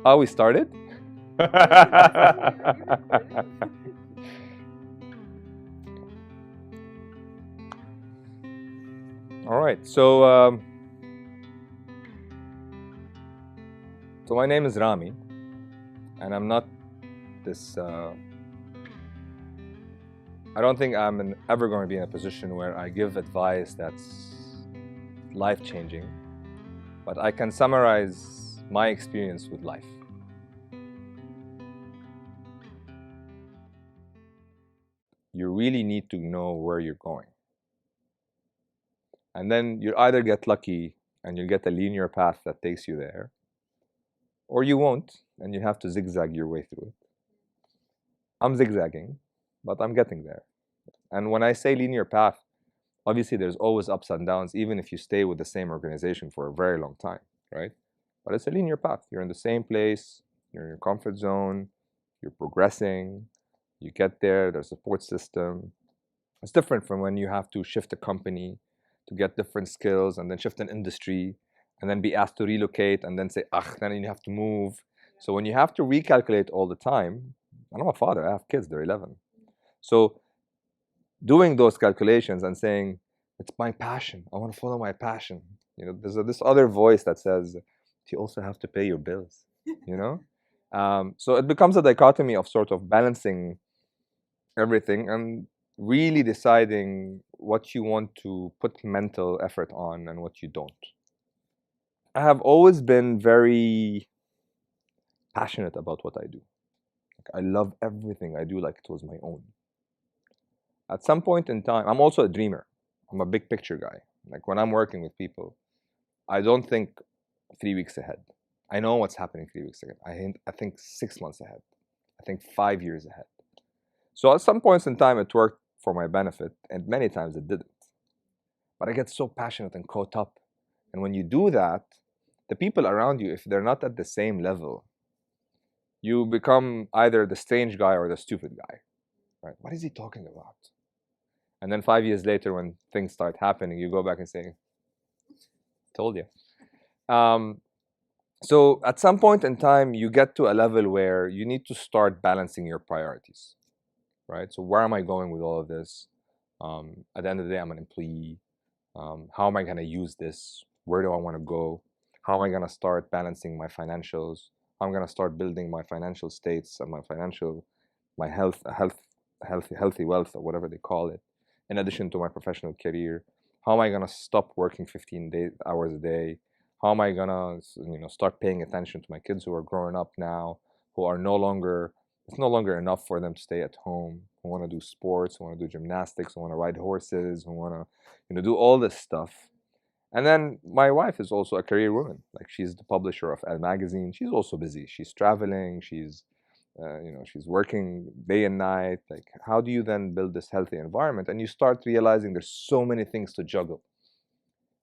How we started? All right. So my name is Rami, and I'm not this. I don't think I'm ever going to be in a position where I give advice that's life-changing, but I can summarize my experience with life. You really need to know where you're going. And then you either get lucky and you'll get a linear path that takes you there, or you won't, and you have to zigzag your way through it. I'm zigzagging, but I'm getting there. And when I say linear path, obviously there's always ups and downs, even if you stay with the same organization for a very long time, right? But it's a linear path. You're in the same place, you're in your comfort zone, you're progressing, you get there, there's a support system. It's different from when you have to shift a company to get different skills and then shift an industry and then be asked to relocate and then say, then you have to move. So when you have to recalculate all the time, and I'm a father, I have kids, they're 11. So doing those calculations and saying, it's my passion, I want to follow my passion. You know, there's this other voice that says, you also have to pay your bills, you know? So it becomes a dichotomy of sort of balancing everything and really deciding what you want to put mental effort on and what you don't. I have always been very passionate about what I do. I love everything I do like it was my own. At some point in time, I'm also a dreamer. I'm a big picture guy. Like when I'm working with people, I don't think 3 weeks ahead. I know what's happening 3 weeks ahead. I think 6 months ahead. I think 5 years ahead. So at some points in time, it worked for my benefit, and many times it didn't. But I get so passionate and caught up. And when you do that, the people around you, if they're not at the same level, you become either the strange guy or the stupid guy. Right? What is he talking about? And then 5 years later, when things start happening, you go back and say, told you. So at some point in time, you get to a level where you need to start balancing your priorities, right? So where am I going with all of this? At the end of the day, I'm an employee. How am I going to use this? Where do I want to go? How am I going to start balancing my financials? How am I going to start building my financial states and my healthy wealth, or whatever they call it, in addition to my professional career? How am I going to stop working 15 hours a day? How am I going to start paying attention to my kids who are growing up now, who are it's no longer enough for them to stay at home, who want to do sports, who want to do gymnastics, who want to ride horses, who want to do all this stuff. And then my wife is also a career woman. Like, she's the publisher of Elle magazine. She's also busy. She's traveling. She's working day and night. Like, how do you then build this healthy environment? And you start realizing there's so many things to juggle.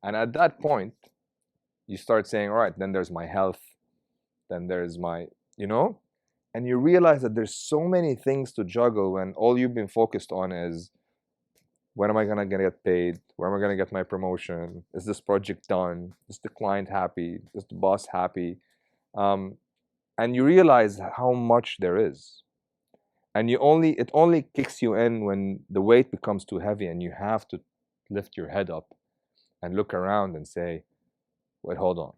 And at that point, you start saying, all right, then there's my health. Then there's my, and you realize that there's so many things to juggle when all you've been focused on is, when am I going to get paid? Where am I going to get my promotion? Is this project done? Is the client happy? Is the boss happy? And you realize how much there is. And it only kicks you in when the weight becomes too heavy and you have to lift your head up and look around and say, wait, hold on.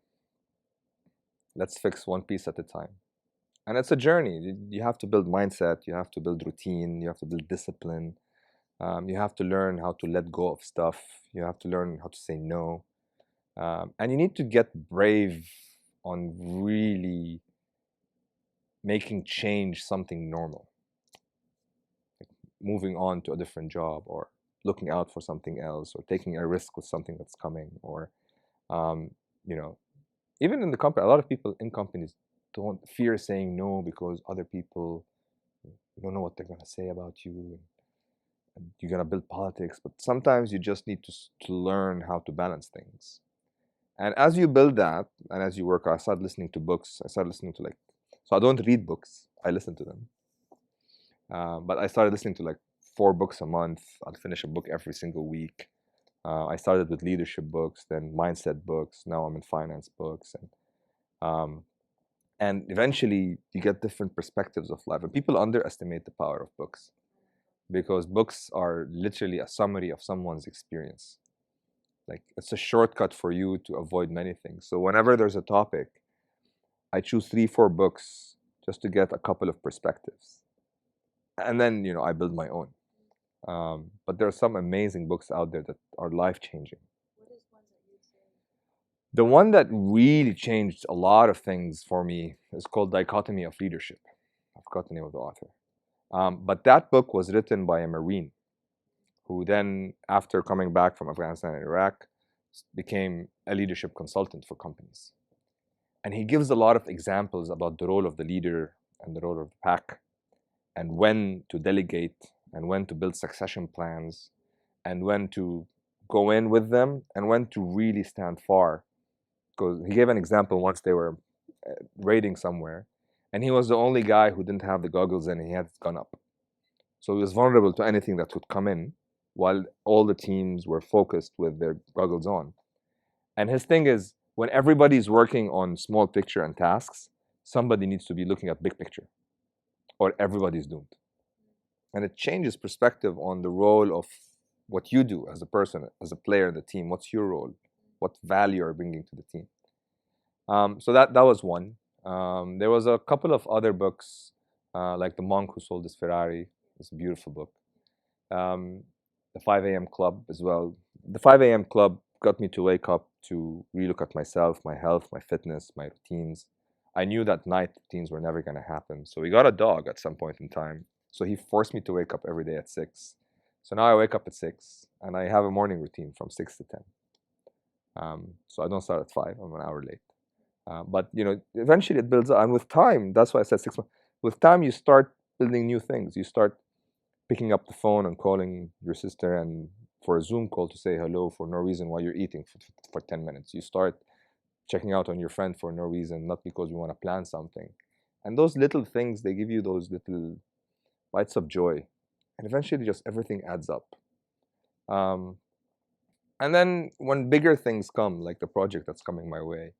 Let's fix one piece at a time. And it's a journey. You have to build mindset. You have to build routine. You have to build discipline. You have to learn how to let go of stuff. You have to learn how to say no. And you need to get brave on really making change something normal. Like moving on to a different job, or looking out for something else, or taking a risk with something that's coming, or, even in the company, a lot of people in companies don't fear saying no because other people, you don't know what they're going to say about you. You're going to build politics, but sometimes you just need to learn how to balance things. And as you build that, and as you work, I started listening to books. I started listening to so I don't read books, I listen to them. But I started listening to 4 books a month. I'll finish a book every single week. I started with leadership books, then mindset books. Now I'm in finance books. And eventually you get different perspectives of life. And people underestimate the power of books, because books are literally a summary of someone's experience. Like, it's a shortcut for you to avoid many things. So whenever there's a topic, I choose 3, 4 books just to get a couple of perspectives. And then, I build my own. But there are some amazing books out there that are life-changing. The one that really changed a lot of things for me is called Dichotomy of Leadership. I forgot the name of the author. But that book was written by a Marine who then, after coming back from Afghanistan and Iraq, became a leadership consultant for companies. And he gives a lot of examples about the role of the leader and the role of the pack, and when to delegate, and when to build succession plans, and when to go in with them, and when to really stand far. Because he gave an example once they were raiding somewhere, and he was the only guy who didn't have the goggles in, and he had his gun up. So he was vulnerable to anything that could come in, while all the teams were focused with their goggles on. And his thing is, when everybody's working on small picture and tasks, somebody needs to be looking at big picture, or everybody's doomed. And it changes perspective on the role of what you do as a person, as a player in the team. What's your role? What value you're bringing to the team? So that was one. There was a couple of other books, like The Monk Who Sold His Ferrari. It's a beautiful book. The 5 a.m. Club as well. The 5 a.m. Club got me to wake up to relook at myself, my health, my fitness, my routines. I knew that night routines were never going to happen. So we got a dog at some point in time. So he forced me to wake up every day at 6. So now I wake up at 6, and I have a morning routine from 6 to 10. So I don't start at 5. I'm an hour late. But eventually it builds up. And with time, that's why I said 6 months. With time, you start building new things. You start picking up the phone and calling your sister and for a Zoom call to say hello for no reason while you're eating for 10 minutes. You start checking out on your friend for no reason, not because you want to plan something. And those little things, they give you those little bites of joy. And eventually just everything adds up. And then when bigger things come, like the project that's coming my way,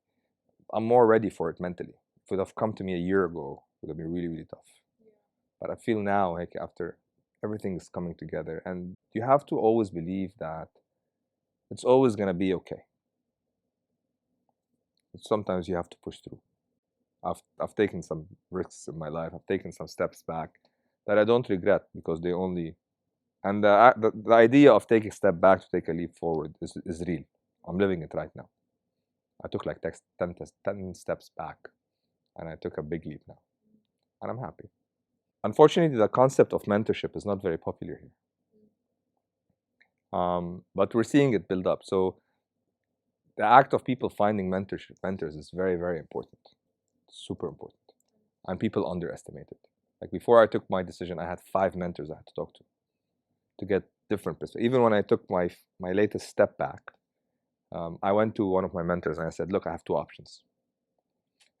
I'm more ready for it mentally. If it would have come to me a year ago, it would have been really, really tough. Yeah. But I feel now, like, after everything is coming together, and you have to always believe that it's always going to be okay. Sometimes you have to push through. I've taken some risks in my life. I've taken some steps back that I don't regret, because they only... And the idea of taking a step back to take a leap forward is real. I'm living it right now. I took like 10 steps back, and I took a big leap now. And I'm happy. Unfortunately, the concept of mentorship is not very popular here. But we're seeing it build up. So the act of people finding mentors is very, very important. Super important. And people underestimate it. Like, before I took my decision, I had 5 mentors I had to talk to get different perspectives. Even when I took my latest step back, I went to one of my mentors and I said, look, I have 2 options.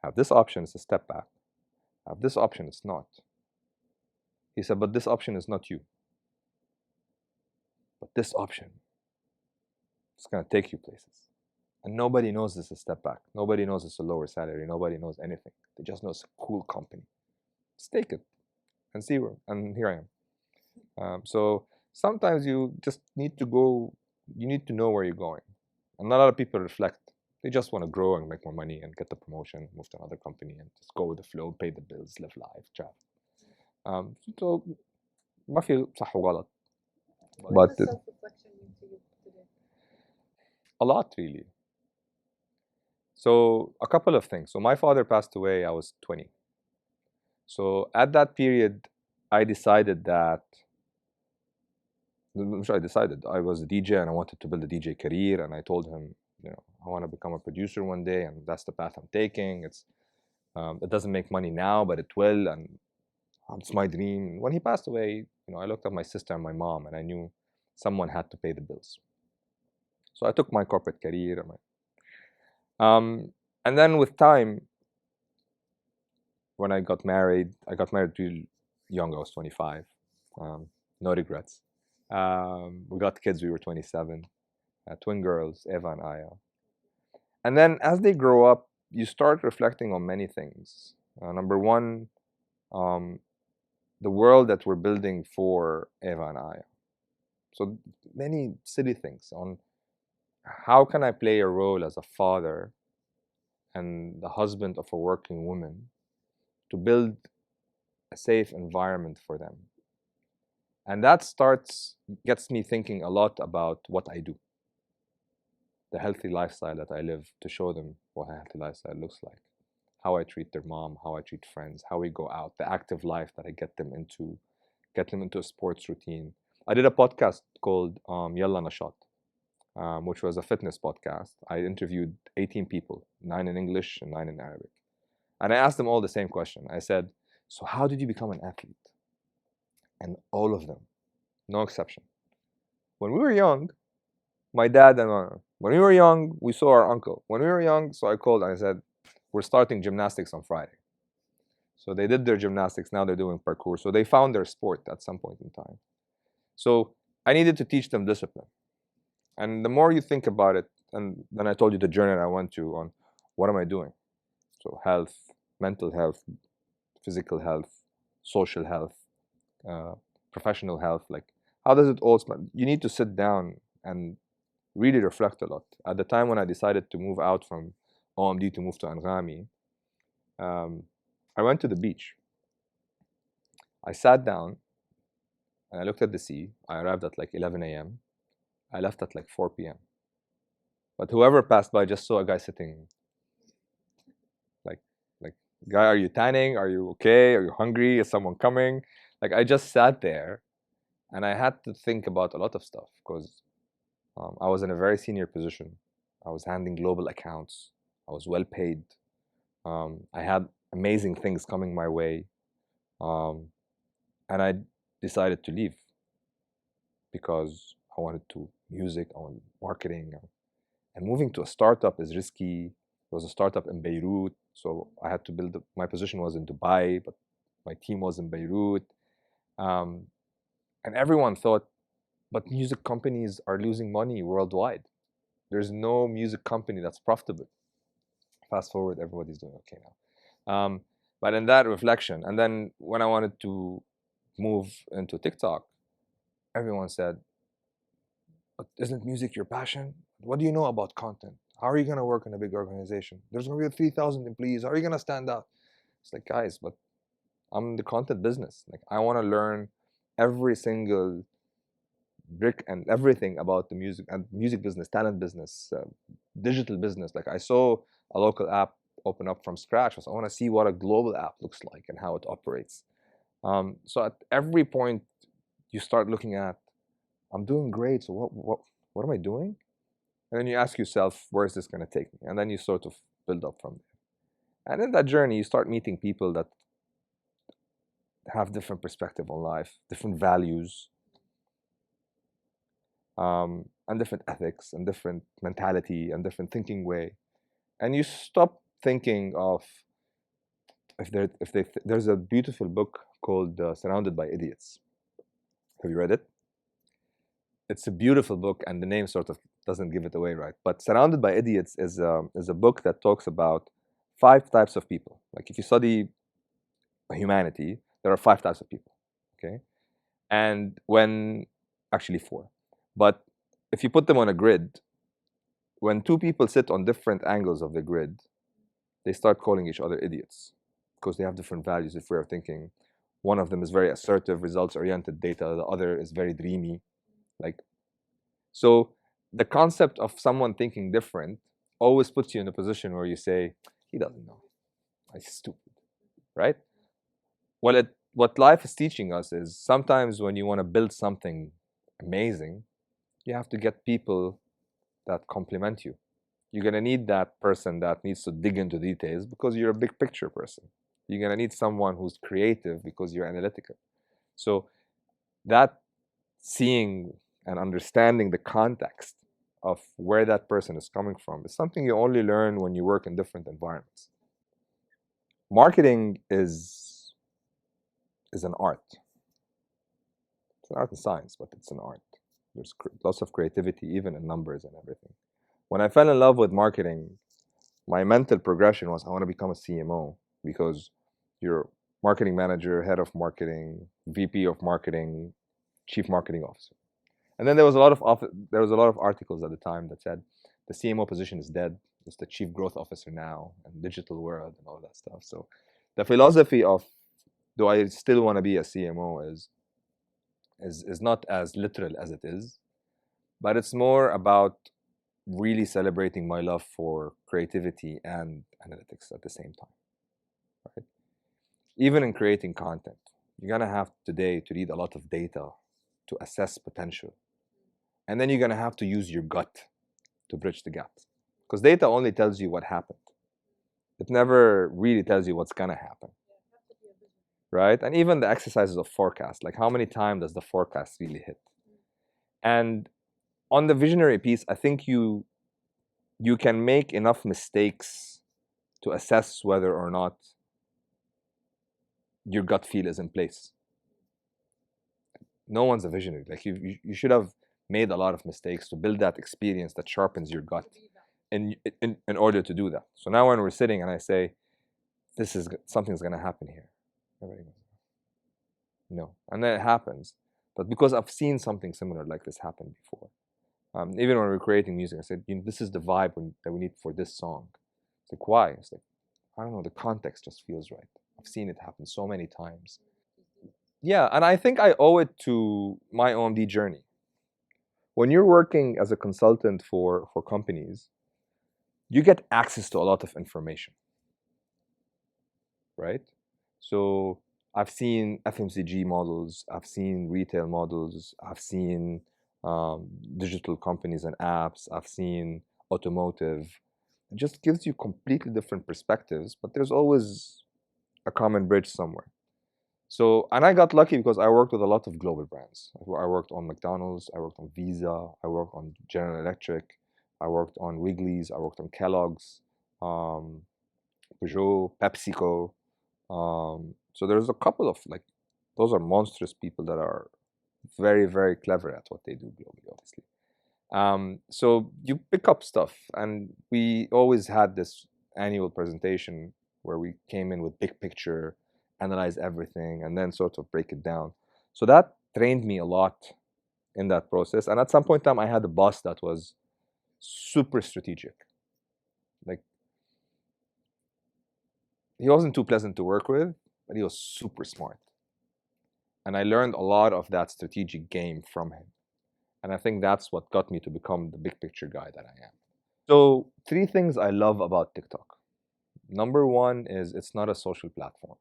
I have this option, it's a step back. I have this option, it's not. He said, but this option is not you. But this option is going to take you places. And nobody knows this is a step back. Nobody knows it's a lower salary. Nobody knows anything. They just know it's a cool company. Just take it and see where. And here I am. So sometimes you just need to go. You need to know where you're going. And not a lot of people reflect. They just want to grow and make more money and get the promotion, move to another company, and just go with the flow, pay the bills, live life, travel. So ما في صح وغلط. But self-reflection mean to you today? A lot, really. So a couple of things. So my father passed away, I was 20. So at that period, I decided that, I was a DJ and I wanted to build a DJ career, and I told him, I want to become a producer one day, and that's the path I'm taking. It doesn't make money now, but it will, and it's my dream. When he passed away, I looked at my sister and my mom, and I knew someone had to pay the bills. So I took my corporate career. And then with time, when I got married real young. I was 25. No regrets. We got kids. We were 27. Twin girls, Eva and Aya. And then as they grow up, you start reflecting on many things. Number one, um, the world that we're building for Eva and I. So many silly things on how can I play a role as a father and the husband of a working woman to build a safe environment for them. And that gets me thinking a lot about what I do, the healthy lifestyle that I live to show them what a healthy lifestyle looks like, how I treat their mom, how I treat friends, how we go out, the active life that I get them into a sports routine. I did a podcast called Yalla Nashat, which was a fitness podcast. I interviewed 18 people, 9 in English and 9 in Arabic. And I asked them all the same question. I said, so how did you become an athlete? And all of them, no exception. When we were young, my dad and when we were young, we saw our uncle. When we were young, so I called and I said, we're starting gymnastics on Friday. So they did their gymnastics, now they're doing parkour. So they found their sport at some point in time. So I needed to teach them discipline. And the more you think about it, and then I told you the journey I went to on what am I doing? So health, mental health, physical health, social health, professional health. Like, how does it all spend? You need to sit down and really reflect a lot. At the time when I decided to move out from OMD to move to Anghami, I went to the beach. I sat down and I looked at the sea. I arrived at like 11 a.m. I left at like 4 p.m. But whoever passed by just saw a guy sitting like, guy, are you tanning? Are you okay? Are you hungry? Is someone coming? Like, I just sat there and I had to think about a lot of stuff because I was in a very senior position. I was handling global accounts. I was well paid. I had amazing things coming my way. And I decided to leave because I wanted to music, I wanted marketing. And moving to a startup is risky. It was a startup in Beirut, so I had to build. My position was in Dubai, but my team was in Beirut. And everyone thought, but music companies are losing money worldwide. There's no music company that's profitable. Fast forward, everybody's doing okay now. But in that reflection, and then when I wanted to move into TikTok, everyone said, but isn't music your passion? What do you know about content? How are you going to work in a big organization? There's going to be 3,000 employees. How are you going to stand out? It's like, guys, but I'm in the content business. Like, I want to learn every single brick and everything about the music and music business, talent business, digital business. Like, I saw a local app open up from scratch. So I want to see what a global app looks like and how it operates. So at every point, you start looking at, I'm doing great. So what am I doing? And then you ask yourself, where is this going to take me? And then you sort of build up from there. And in that journey, you start meeting people that have different perspective on life, different values, and different ethics, and different mentality, and different thinking way. And you stop thinking of there's a beautiful book called Surrounded by Idiots. Have you read it? It's a beautiful book, and the name sort of doesn't give it away, right? But Surrounded by Idiots is a book that talks about 5 types of people. Like, if you study humanity, there are 5 types of people, okay? And actually 4. But if you put them on a grid, when 2 people sit on different angles of the grid, they start calling each other idiots because they have different values. If we are thinking, one of them is very assertive, results-oriented data, the other is very dreamy. Like, so the concept of someone thinking different always puts you in a position where you say, he doesn't know. He's stupid, right? What life is teaching us is sometimes when you want to build something amazing, you have to get people that complement you. You're going to need that person that needs to dig into details because you're a big picture person. You're going to need someone who's creative because you're analytical. So that seeing and understanding the context of where that person is coming from is something you only learn when you work in different environments. Marketing is an art. It's an art and science, but it's an art. There's lots of creativity, even in numbers and everything. When I fell in love with marketing, my mental progression was I want to become a CMO because you're marketing manager, head of marketing, VP of marketing, chief marketing officer. And then there was a lot of articles at the time that said the CMO position is dead. It's the chief growth officer now and digital world and all that stuff. So the philosophy of do I still want to be a CMO is not as literal as it is, but it's more about really celebrating my love for creativity and analytics at the same time. Right? Even in creating content, you're gonna have today to read a lot of data to assess potential, and then you're gonna have to use your gut to bridge the gap, because data only tells you what happened. It never really tells you what's gonna happen, right? And even the exercises of forecast, like how many times does the forecast really hit? And on the visionary piece, I think you can make enough mistakes to assess whether or not your gut feel is in place. No one's a visionary. Like you should have made a lot of mistakes to build that experience that sharpens your gut in order to do that. So now when we're sitting and I say, something's gonna happen here, everybody goes, no, and then it happens. But because I've seen something similar like this happen before, even when we're creating music, I said, this is the vibe that we need for this song. It's like, why? It's like, I don't know, the context just feels right. I've seen it happen so many times. Yeah, and I think I owe it to my OMD journey. When you're working as a consultant for companies, you get access to a lot of information, right? So I've seen FMCG models, I've seen retail models, I've seen digital companies and apps, I've seen automotive. It just gives you completely different perspectives, but there's always a common bridge somewhere. So, and I got lucky because I worked with a lot of global brands. I worked on McDonald's, I worked on Visa, I worked on General Electric, I worked on Wrigley's, I worked on Kellogg's, Peugeot, PepsiCo. So there's a couple of those are monstrous people that are very, very clever at what they do globally, obviously. So you pick up stuff, and we always had this annual presentation where we came in with big picture, analyze everything, and then sort of break it down. So that trained me a lot in that process. And at some point in time, I had a boss that was super strategic. Like, he wasn't too pleasant to work with, but he was super smart. And I learned a lot of that strategic game from him. And I think that's what got me to become the big picture guy that I am. So, 3 things I love about TikTok. Number 1 is it's not a social platform.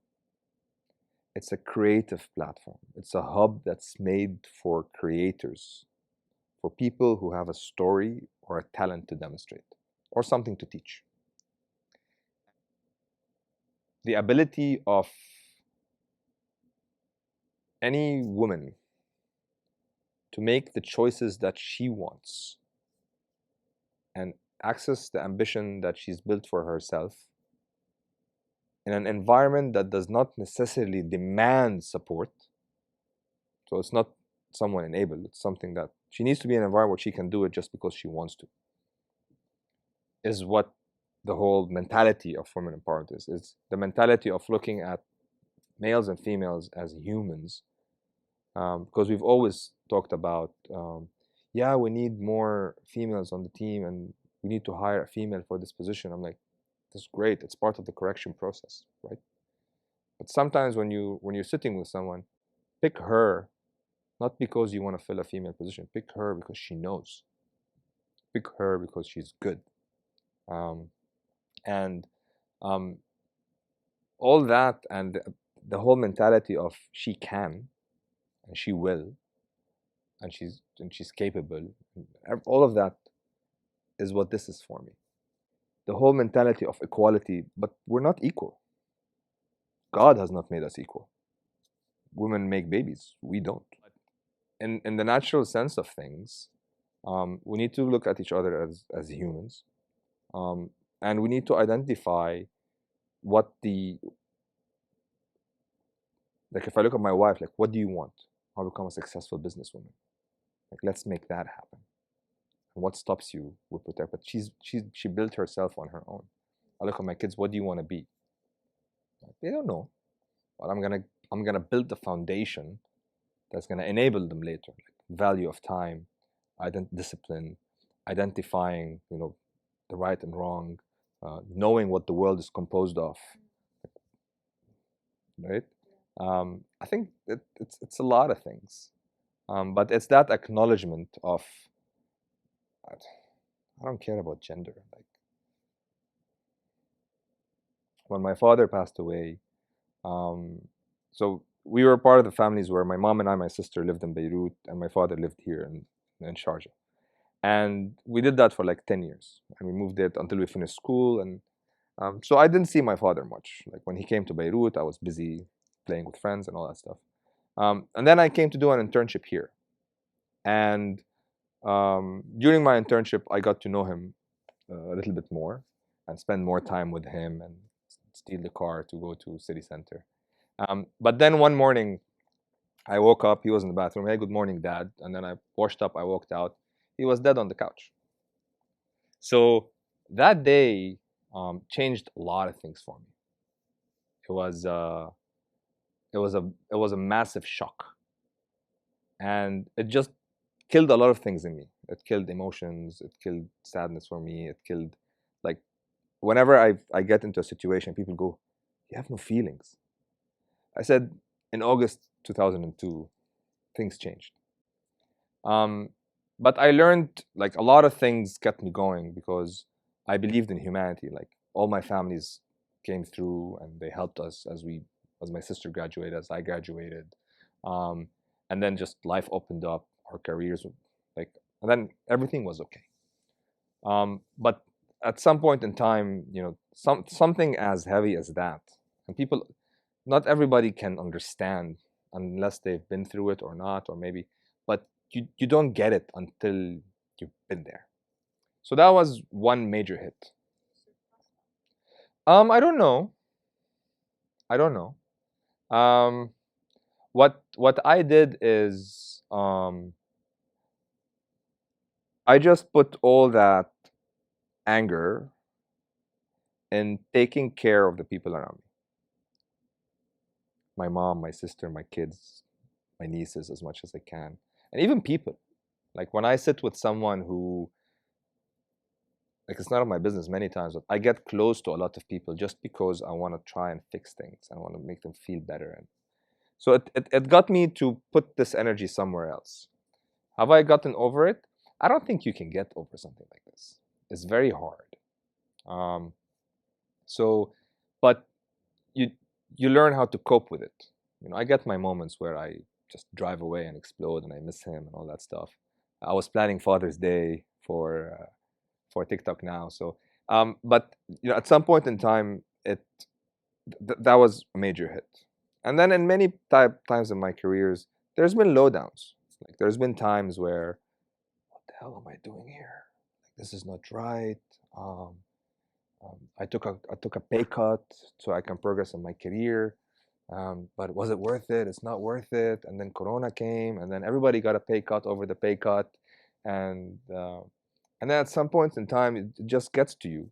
It's a creative platform. It's a hub that's made for creators, for people who have a story or a talent to demonstrate, or something to teach. The ability of any woman to make the choices that she wants and access the ambition that she's built for herself in an environment that does not necessarily demand support. So it's not someone enabled, it's something that she needs to be in an environment where she can do it just because she wants to, is what the whole mentality of women empowerment is. It's the mentality of looking at males and females as humans, because we've always talked about, yeah, we need more females on the team and we need to hire a female for this position. I'm like, that's great. It's part of the correction process, right? But sometimes when you're sitting with someone, pick her, not because you want to fill a female position. Pick her because she knows. Pick her because she's good. And all that, and the whole mentality of she can and she will and she's capable, all of that is what this is for me. The whole mentality of equality, but we're not equal. God has not made us equal. Women make babies, we don't. In the natural sense of things, we need to look at each other as humans, and we need to identify what like if I look at my wife, like, what do you want? I'll become a successful businesswoman. Like, let's make that happen. And what stops you will protect. But she built herself on her own. I look at my kids, what do you want to be? They don't know, but I'm gonna build the foundation that's gonna enable them later. Like value of time, discipline, identifying, the right and wrong, knowing what the world is composed of, right? I think it's a lot of things, but it's that acknowledgement of I don't care about gender. Like when my father passed away, so we were part of the families where my mom and I, my sister lived in Beirut, and my father lived here in Sharjah. And we did that for like 10 years. And we moved it until we finished school. And so I didn't see my father much. Like when he came to Beirut, I was busy playing with friends and all that stuff. And then I came to do an internship here. And during my internship, I got to know him a little bit more and spend more time with him and steal the car to go to city center. But then one morning, I woke up. He was in the bathroom. Hey, good morning, Dad. And then I washed up. I walked out. He was dead on the couch. So that day changed a lot of things for me. It was it was a massive shock, and it just killed a lot of things in me. It killed emotions. It killed sadness for me. It killed like whenever I get into a situation, people go, "You have no feelings." I said in August 2002, things changed. Um, but I learned like a lot of things kept me going because I believed in humanity. Like all my families came through and they helped us as my sister graduated, as I graduated, um, and then just life opened up. Our careers, like, and then everything was okay. But at some point in time, something as heavy as that, and people, not everybody can understand unless they've been through it or not, or maybe, but you don't get it until you've been there. So that was one major hit. I don't know. I don't know. Um, what I did is I just put all that anger in taking care of the people around me. My mom, my sister, my kids, my nieces as much as I can. And even people. Like when I sit with someone who like it's none of my business many times, but I get close to a lot of people just because I want to try and fix things. I want to make them feel better. And so it got me to put this energy somewhere else. Have I gotten over it? I don't think you can get over something like this. It's very hard. Um, so, but you you learn how to cope with it. I get my moments where I just drive away and explode and I miss him and all that stuff. I was planning Father's Day for TikTok now. So, but at some point in time, that was a major hit. And then in many times in my careers, there's been lowdowns. Like there's been times where, what the hell am I doing here? Like this is not right. I took a pay cut so I can progress in my career. But was it worth it? It's not worth it. And then Corona came, and then everybody got a pay cut over the pay cut, and then at some point in time, it just gets to you.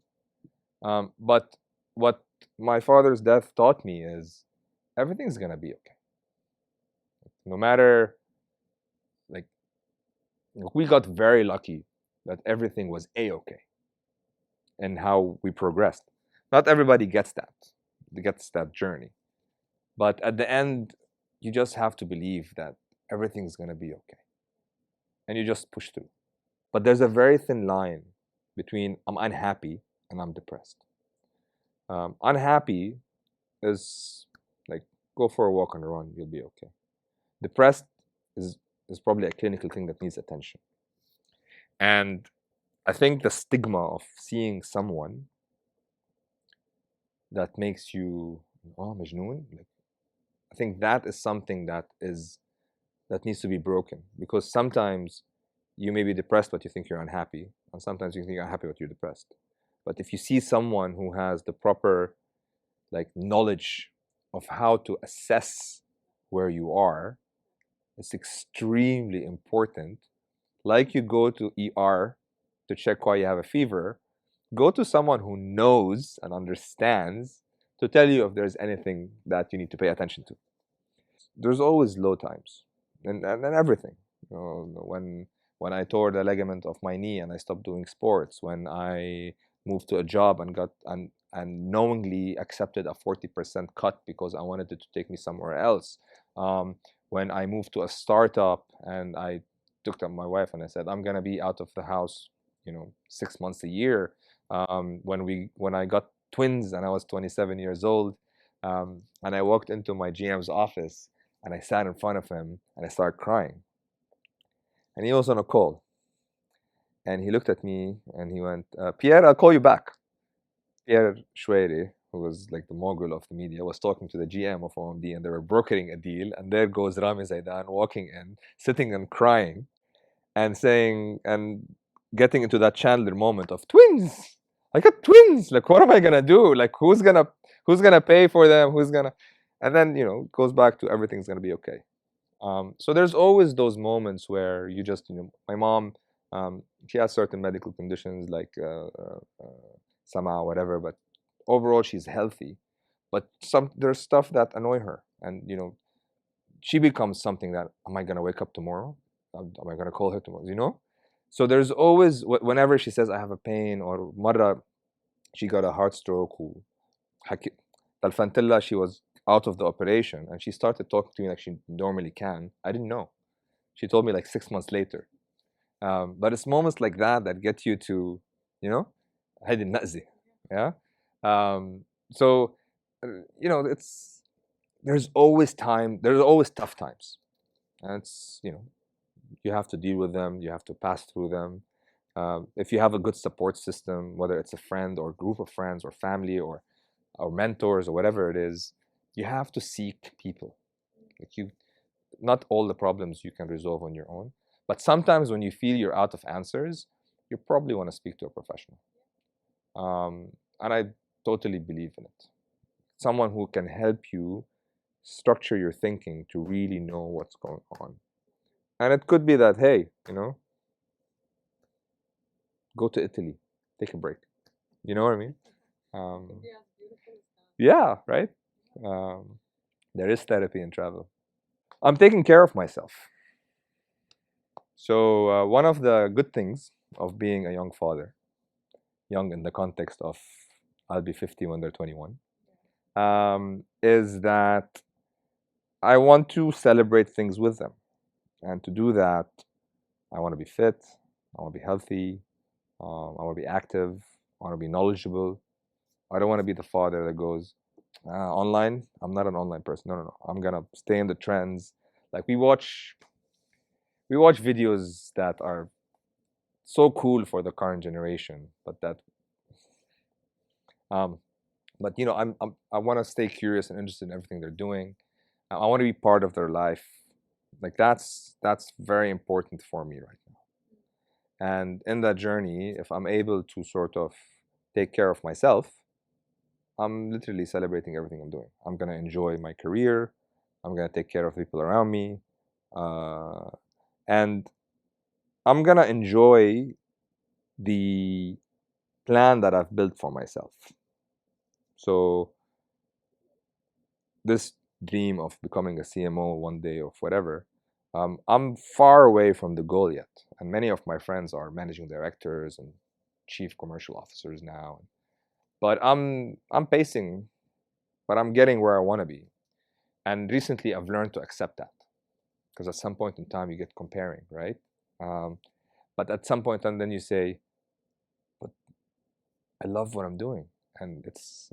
But what my father's death taught me is everything's gonna be okay. No matter, like, we got very lucky that everything was a-okay and how we progressed. Not everybody gets that journey. But at the end, you just have to believe that everything's gonna be okay. And you just push through. But there's a very thin line between I'm unhappy and I'm depressed. Unhappy is like go for a walk on a run, you'll be okay. Depressed is probably a clinical thing that needs attention. And I think the stigma of seeing someone that makes you majnoon, like, I think that is something that needs to be broken, because sometimes you may be depressed but you think you're unhappy, and sometimes you think you're unhappy but you're depressed. But if you see someone who has the proper knowledge of how to assess where you are, it's extremely important. Like you go to ER to check why you have a fever, go to someone who knows and understands to tell you if there's anything that you need to pay attention to. There's always low times, and everything. You know, when I tore the ligament of my knee and I stopped doing sports, when I moved to a job and got and knowingly accepted a 40% cut because I wanted it to take me somewhere else. Um, when I moved to a startup and I took up my wife and I said I'm gonna be out of the house, 6 months a year. When I got twins and I was 27 years old, and I walked into my GM's office and I sat in front of him and I started crying. And he was on a call. And he looked at me and he went, Pierre, I'll call you back. Pierre Schwere, who was like the mogul of the media, was talking to the GM of OMD and they were brokering a deal. And there goes Rami Zeidan walking in, sitting and crying and saying, and getting into that Chandler moment of twins. I got twins. Like, what am I gonna do? Like, who's gonna pay for them? And then it goes back to everything's gonna be okay. So there's always those moments where you just, my mom, she has certain medical conditions like sama, whatever, but overall she's healthy. But there's stuff that annoy her, and she becomes something that, am I gonna wake up tomorrow? Am I gonna call her tomorrow? So there's always, whenever she says I have a pain, or Mara, she got a heart stroke, Alfantilla, she was out of the operation and she started talking to me like she normally can. I didn't know. She told me like 6 months later. But it's moments like that that get you to, هيدي النقزة. Yeah. So, it's there's always tough times, and it's you have to deal with them. You have to pass through them. If you have a good support system, whether it's a friend or group of friends or family or mentors or whatever it is, you have to seek people. Like not all the problems you can resolve on your own, but sometimes when you feel you're out of answers, you probably want to speak to a professional. And I totally believe in it. Someone who can help you structure your thinking to really know what's going on. And it could be that, hey, go to Italy, take a break. You know what I mean? Yeah, beautiful stuff. Yeah, right? There is therapy in travel. I'm taking care of myself. So, one of the good things of being a young father, young in the context of I'll be 50 when they're 21, is that I want to celebrate things with them. And to do that, I want to be fit, I want to be healthy, I want to be active, I want to be knowledgeable. I don't want to be the father that goes, online. I'm not an online person. No. I'm gonna stay in the trends. Like we watch videos that are so cool for the current generation, um, but I want to stay curious and interested in everything they're doing. I want to be part of their life. Like that's very important for me right now. And in that journey, if I'm able to sort of take care of myself, I'm literally celebrating everything I'm doing. I'm gonna enjoy my career. I'm gonna take care of people around me, uh, and I'm gonna enjoy the plan that I've built for myself. So this dream of becoming a CMO one day of whatever, I'm far away from the goal yet. And many of my friends are managing directors and chief commercial officers now. But I'm pacing, but I'm getting where I want to be. And recently I've learned to accept that. Because at some point in time you get comparing, right? But at some point and then you say, but I love what I'm doing. And it's,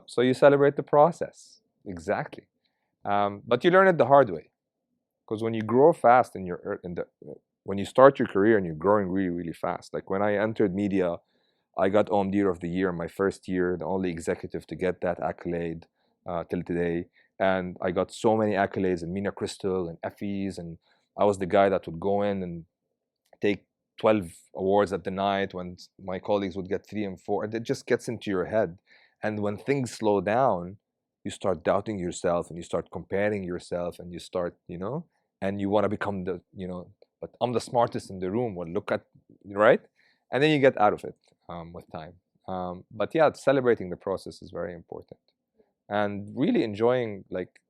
so you celebrate the process. Exactly. But you learn it the hard way. Because when you grow fast when you start your career and you're growing really, really fast, like when I entered media, I got OMD of the year my first year, the only executive to get that accolade till today. And I got so many accolades and Mina Crystal and Effies, and I was the guy that would go in and take 12 awards at the night when my colleagues would get 3 and 4, and it just gets into your head. And when things slow down, you start doubting yourself and you start comparing yourself and you start, and you want to become but I'm the smartest in the room. Well, look at, right? And then you get out of it. with time. But yeah, celebrating the process is very important, and really enjoying. Like,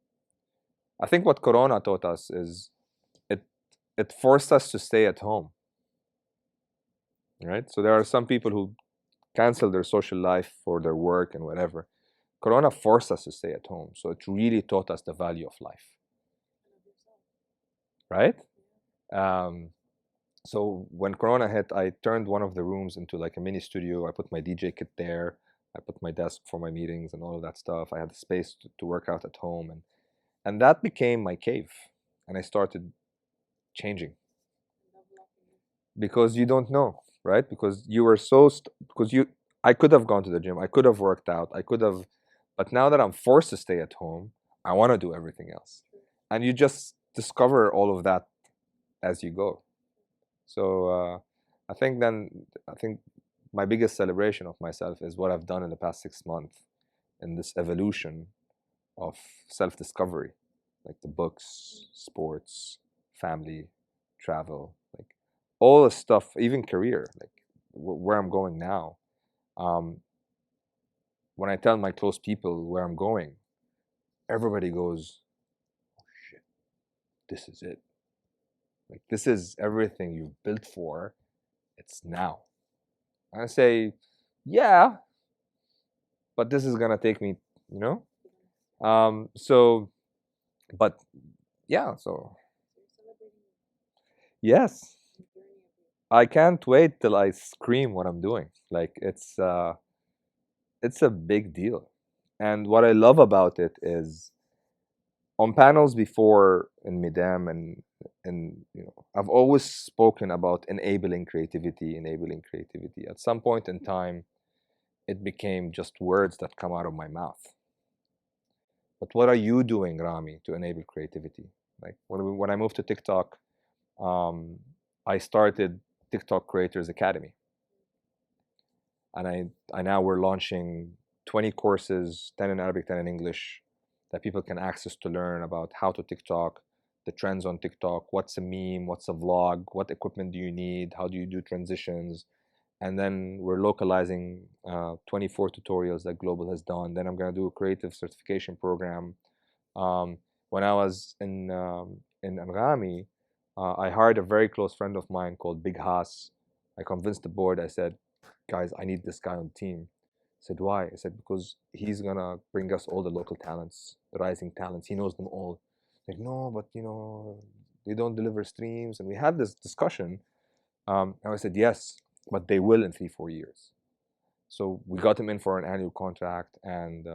I think what Corona taught us is it it forced us to stay at home, right? So there are some people who cancel their social life for their work and whatever. Corona forced us to stay at home, so it really taught us the value of life, right? Um, so when Corona hit, I turned one of the rooms into like a mini studio. I put my DJ kit there. I put my desk for my meetings and all of that stuff. I had the space to work out at home, and that became my cave. And I started changing because you don't know, right? Because you were because you I could have gone to the gym. I could have worked out. I could have, but now that I'm forced to stay at home, I want to do everything else, and you just discover all of that as you go. So I think my biggest celebration of myself is what I've done in the past 6 months in this evolution of self-discovery, like the books, sports, family, travel, like all the stuff, even career, like where I'm going now. Um, when I tell my close people where I'm going, everybody goes, "Oh shit, this is it. Like this is everything you've built for. It's now." And I say, "Yeah, but this is gonna take me, you know." So, but yeah, so yes, I can't wait till I scream what I'm doing. Like it's a big deal. And what I love about it is on panels before in Midam and I've always spoken about enabling creativity, enabling creativity. At some point in time, it became just words that come out of my mouth. But what are you doing, Rami, to enable creativity? Like when I moved to TikTok, um, I started TikTok Creators Academy, and I now we're launching 20 courses, 10 in Arabic, 10 in English, that people can access to learn about how to TikTok, the trends on TikTok, what's a meme, what's a vlog, what equipment do you need, how do you do transitions, and then we're localizing 24 tutorials that Global has done. Then I'm gonna do a creative certification program. um, when I was in Anghami, I hired a very close friend of mine called Big Haas. I convinced the board. I said, "Guys, I need this guy on the team." I said, "Why?" I said, "Because he's gonna bring us all the local talents, the rising talents. He knows them all." Like, no, but they don't deliver streams. And we had this discussion. And I said, "Yes, but they will in 3-4 years." So we got him in for an annual contract, and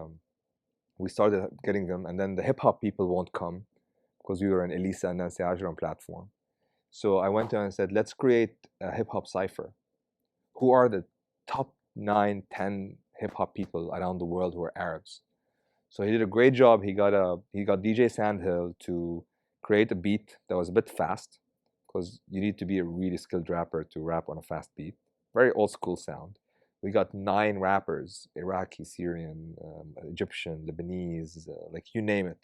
we started getting them, and then the hip hop people won't come because we were an Elisa and Nancy Ajram platform. So I went to him and said, let's create a hip hop cipher. Who are the top 9, 10 hip hop people around the world who are Arabs? So he did a great job. He got DJ Sandhill to create a beat that was a bit fast because you need to be a really skilled rapper to rap on a fast beat. Very old school sound. We got 9 rappers: Iraqi, Syrian, Egyptian, Lebanese, like you name it,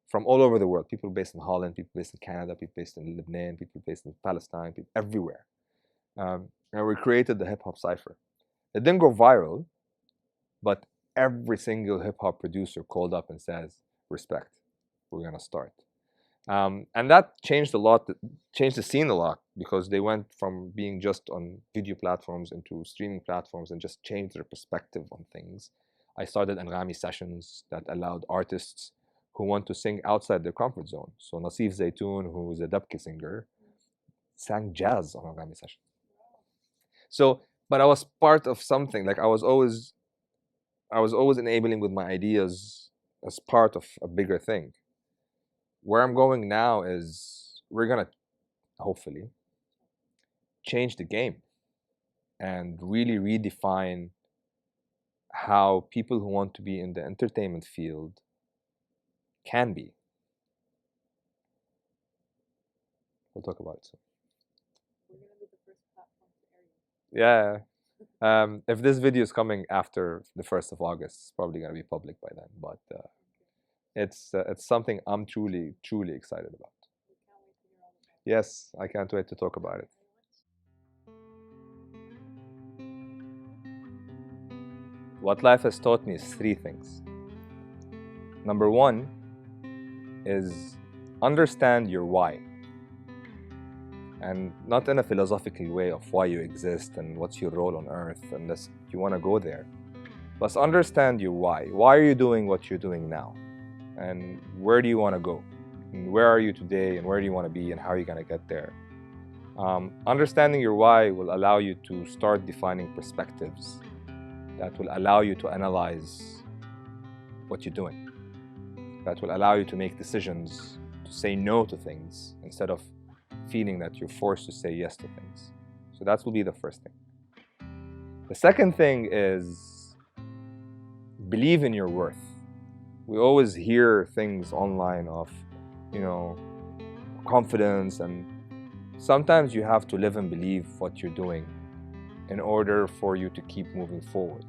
from all over the world. People based in Holland, people based in Canada, people based in Lebanon, people based in Palestine, people everywhere. And we created the hip hop cipher. It didn't go viral, but every single hip hop producer called up and says, "Respect, we're gonna start." And that changed a lot, changed the scene a lot, because they went from being just on video platforms into streaming platforms and just changed their perspective on things. I started Anghami sessions that allowed artists who want to sing outside their comfort zone. So Nasif Zaytoun, who is a Dabki singer, sang jazz on Anghami session. So, but I was part of something. Like I was always enabling with my ideas as part of a bigger thing. Where I'm going now is we're gonna hopefully change the game and really redefine how people who want to be in the entertainment field can be. We'll talk about it soon. We're gonna be the first platform to air you. Yeah. If this video is coming after the 1st of August, it's probably gonna be public by then. But it's something I'm truly excited about. We can't wait to hear all about it. Yes, I can't wait to talk about it. what life has taught me is three things. Number one is understand your why. And not in a philosophical way of why you exist and what's your role on earth, unless you want to go there. But understand your why. Why are you doing what you're doing now? And where do you want to go? And where are you today? And where do you want to be? And how are you going to get there? Understanding your why will allow you to start defining perspectives that will allow you to analyze what you're doing. That will allow you to make decisions, to say no to things instead of feeling that you're forced to say yes to things. So that will be the first thing. The second thing is believe in your worth. We always hear things online of, confidence, and sometimes you have to live and believe what you're doing in order for you to keep moving forward.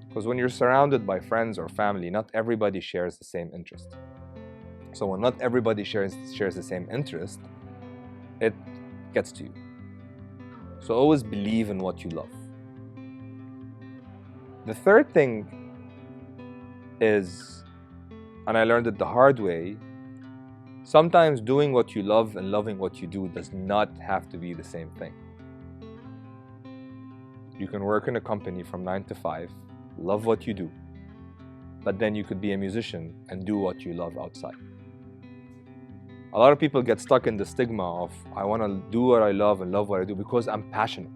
Because when you're surrounded by friends or family, not everybody shares the same interest. So when not everybody shares the same interest, it gets to you. So always believe in what you love. The third thing is, and I learned it the hard way, sometimes doing what you love and loving what you do does not have to be the same thing. You can work in a company from 9 to 5, love what you do, but then you could be a musician and do what you love outside. A lot of people get stuck in the stigma of, I want to do what I love and love what I do because I'm passionate.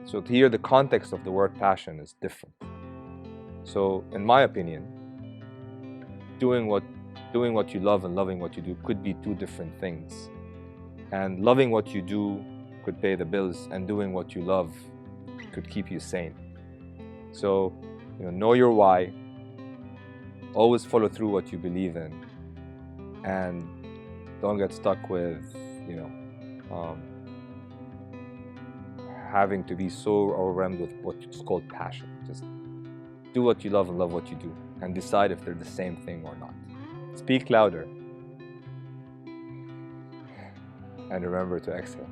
So here the context of the word passion is different. So in my opinion, doing what you love and loving what you do could be two different things. And loving what you do could pay the bills, and doing what you love could keep you sane. So, know your why, always follow through what you believe in, and don't get stuck with, having to be so overwhelmed with what's called passion. Just do what you love and love what you do, and decide if they're the same thing or not. Speak louder, and remember to exhale.